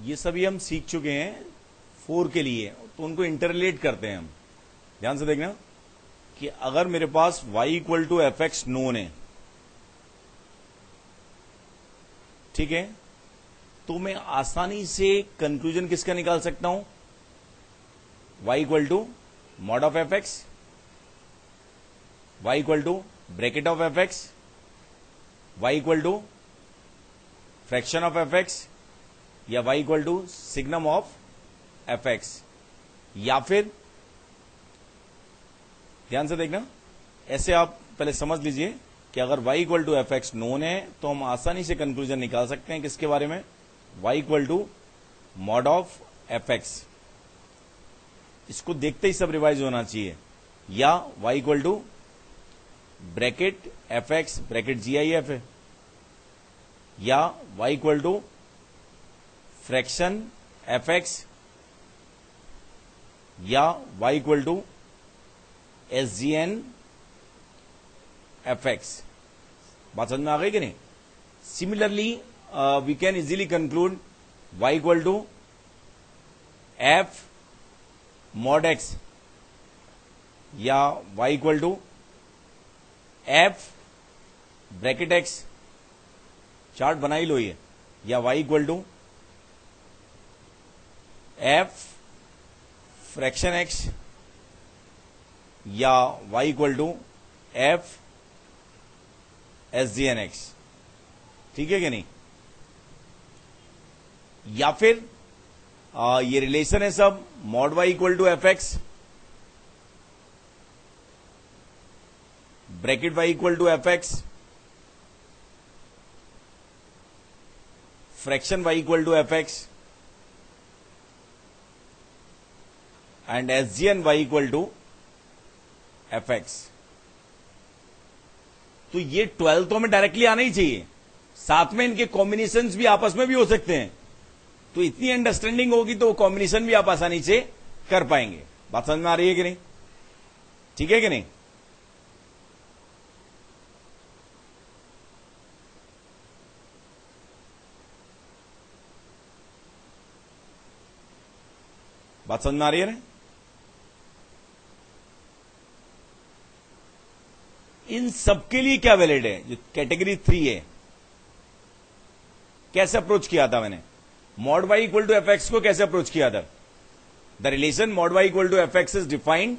ये सभी हम सीख चुके हैं 4 के लिए, तो उनको इंटरलेट करते हैं हम। ध्यान से देखना कि अगर मेरे पास y equal to F X known है, ठीक है, तो मैं आसानी से कंक्लूजन किसका निकाल सकता हूं? y equal to mod of F X, y equal to bracket of F X, y equal to fraction of F X, या y equal to signum of F X. या फिर ध्यान से देखना, ऐसे आप पहले समझ लीजिए कि अगर y equal to F X known है तो हम आसानी से कंक्लूजन निकाल सकते हैं किसके बारे में? y equal to mod of F X. इसको देखते ही सब रिवाइज होना चाहिए। या y equal to bracket F X bracket GIF है, या y equal to fraction F X, या y equal to SGN F X. बात समझ में आ गई कि नहीं? Similarly we can easily conclude y equal to F mod X, या y equal to F bracket X. Chart बना ही लो ये। या y equal to F fraction X, या y equal to F SGN X. ठीक है कि नहीं? या फिर ये रिलेशन है सब mod y equal to F X, bracket y equal to F X, fraction y equal to F X, and SGN y equal to F X. तो ये 12 तो हमें डायरेक्टली आना ही चाहिए, साथ में इनके कॉम्बिनेशंस भी आपस में भी हो सकते हैं। तो इतनी अंडरस्टैंडिंग होगी तो कॉम्बिनेशन भी आप आसानी से कर पाएंगे। बात समझ में आ रही है कि नहीं? ठीक है कि नहीं? बात समझ में आ रही है ना? इन सबके लिए क्या वैलिड है? जो कैटेगरी 3 है, कैसे अप्रोच किया था मैंने? Mod y equal to F X को कैसे अप्रोच किया था? The relation mod y equal to F X is defined